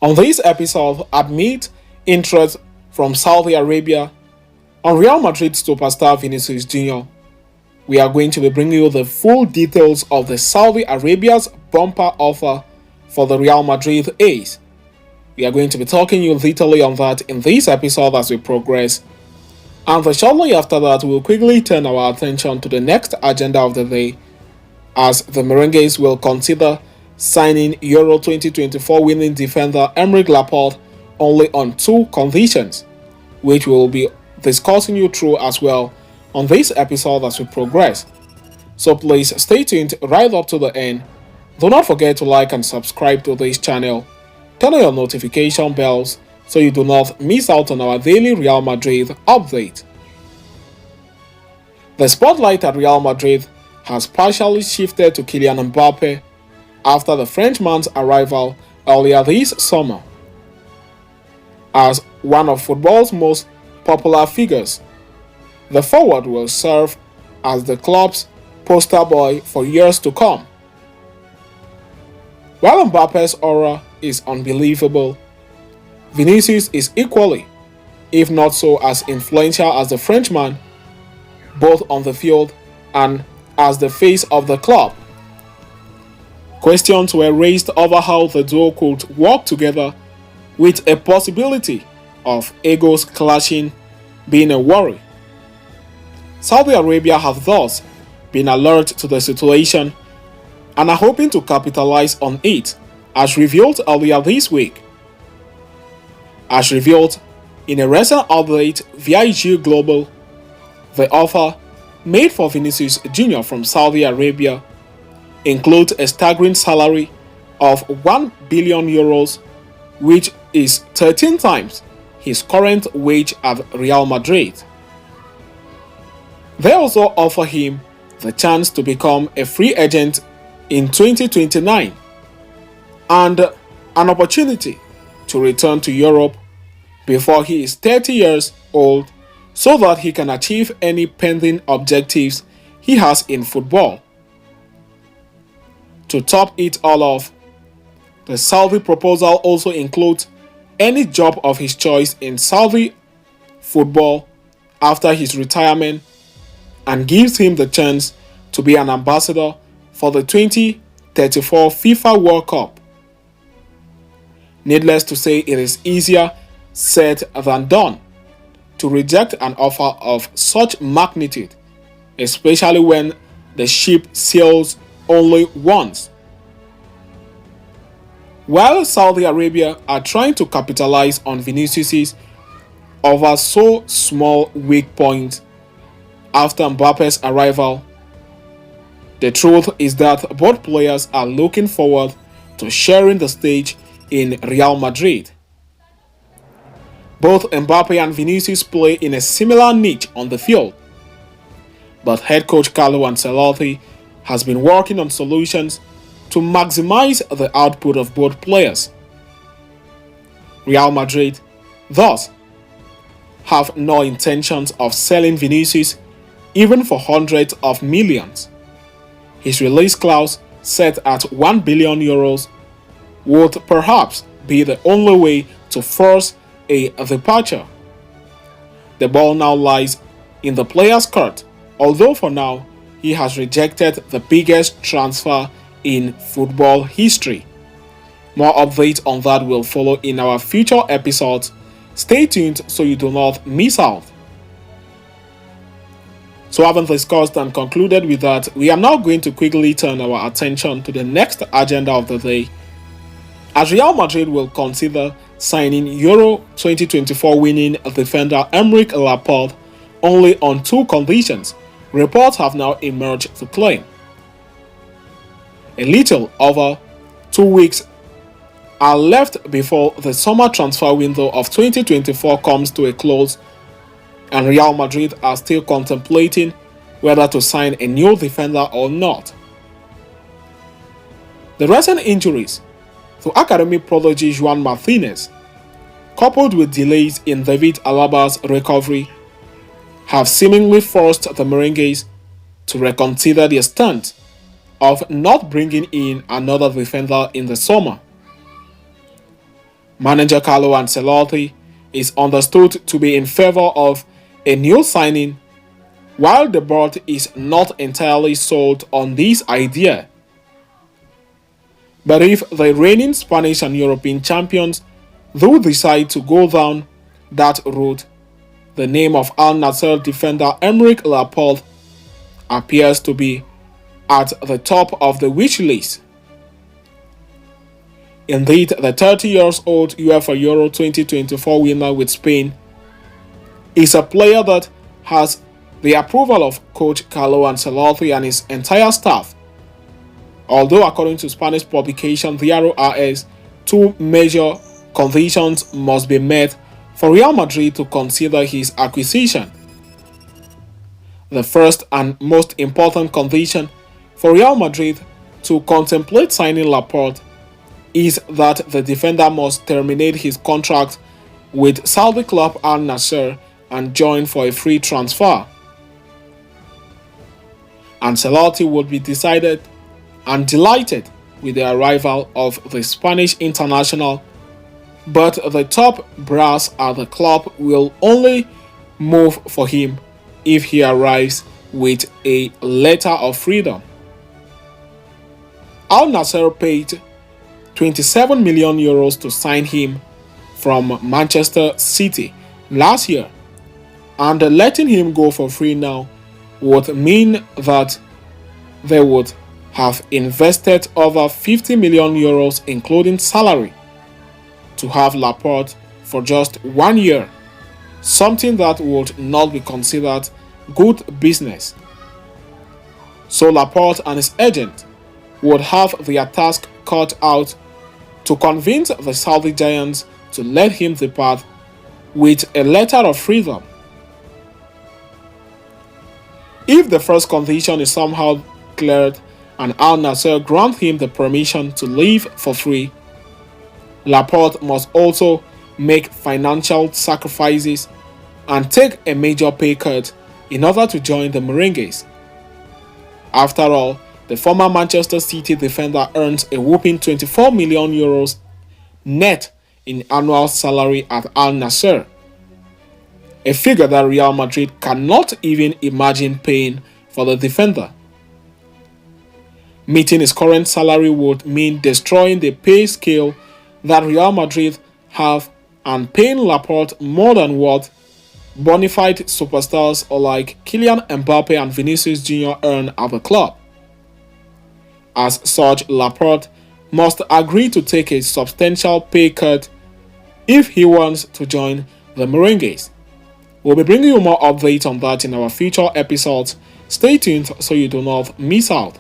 On this episode, amid interest from Saudi Arabia on Real Madrid superstar Vinicius Jr., we are going to be bringing you the full details of the Saudi Arabia's bumper offer for the Real Madrid ace. We are going to be talking you detailedly on that in this episode as we progress. And shortly after that, we'll quickly turn our attention to the next agenda of the day, as the Merengues will consider signing Euro 2024 winning defender Laporte only on two conditions, which we will be discussing you through as well on this episode as we progress. So please stay tuned right up to the end. Do not forget to like and subscribe to this channel. Turn on your notification bells so you do not miss out on our daily Real Madrid update. The spotlight at Real Madrid has partially shifted to Kylian Mbappe after the Frenchman's arrival earlier this summer. As one of football's most popular figures, the forward will serve as the club's poster boy for years to come. While Mbappe's aura is unbelievable, Vinicius is equally, if not so as influential as the Frenchman, both on the field and as the face of the club. Questions were raised over how the duo could work together, with a possibility of egos clashing being a worry. Saudi Arabia have thus been alert to the situation and are hoping to capitalize on it, as revealed earlier this week. As revealed in a recent update via IG Global, the offer made for Vinicius Jr. from Saudi Arabia includes a staggering salary of €1 billion, which is 13 times his current wage at Real Madrid. They also offer him the chance to become a free agent in 2029 and an opportunity to return to Europe before he is 30 years old, so that he can achieve any pending objectives he has in football. To top it all off, the Saudi proposal also includes any job of his choice in Saudi football after his retirement and gives him the chance to be an ambassador for the 2034 FIFA World Cup. Needless to say, it is easier said than done to reject an offer of such magnitude, especially when the ship sails only once. While Saudi Arabia are trying to capitalize on Vinicius' over so small weak point after Mbappe's arrival, the truth is that both players are looking forward to sharing the stage in Real Madrid. Both Mbappe and Vinicius play in a similar niche on the field, but head coach Carlo Ancelotti has been working on solutions to maximize the output of both players. Real Madrid, thus, have no intentions of selling Vinicius even for hundreds of millions. His release clause, set at €1 billion, would perhaps be the only way to force a departure. The ball now lies in the player's court, although for now he has rejected the biggest transfer in football history. More updates on that will follow in our future episodes. Stay tuned so you do not miss out. So having discussed and concluded with that, we are now going to quickly turn our attention to the next agenda of the day, as Real Madrid will consider signing Euro 2024 winning defender Laporte only on two conditions, reports have now emerged to claim. A little over 2 weeks are left before the summer transfer window of 2024 comes to a close, and Real Madrid are still contemplating whether to sign a new defender or not. The recent injuries to academy prodigy Juan Martinez, coupled with delays in David Alaba's recovery, have seemingly forced the Merengues to reconsider their stance of not bringing in another defender in the summer. Manager Carlo Ancelotti is understood to be in favor of a new signing, while the board is not entirely sold on this idea. But if the reigning Spanish and European champions do decide to go down that route, the name of Al Nassr defender Aymeric Laporte appears to be at the top of the wish list. Indeed, the 30-year-old UEFA Euro 2024 winner with Spain is a player that has the approval of coach Carlo Ancelotti and his entire staff. Although according to Spanish publication Diario AS, two major conditions must be met for Real Madrid to consider his acquisition. The first and most important condition for Real Madrid to contemplate signing Laporte is that the defender must terminate his contract with Saudi club Al Nassr and join for a free transfer. Ancelotti would be decided and delighted with the arrival of the Spanish international, but the top brass at the club will only move for him if he arrives with a letter of freedom. Al Nassr paid 27 million euros to sign him from Manchester City last year, and letting him go for free now would mean that they would have invested over 50 million euros including salary to have Laporte for just 1 year, something that would not be considered good business. So Laporte and his agent would have their task cut out to convince the Saudi giants to let him depart with a letter of freedom. If the first condition is somehow cleared and Al Nassr grant him the permission to leave for free, Laporte must also make financial sacrifices and take a major pay cut in order to join the Merengues. After all, the former Manchester City defender earns a whopping 24 million euros net in annual salary at Al Nassr, a figure that Real Madrid cannot even imagine paying for the defender. Meeting his current salary would mean destroying the pay scale that Real Madrid have and paying Laporte more than what bona fide superstars like Kylian Mbappe and Vinicius Jr. earn at the club. As such, Laporte must agree to take a substantial pay cut if he wants to join the Merengues. We'll be bringing you more updates on that in our future episodes. Stay tuned so you do not miss out.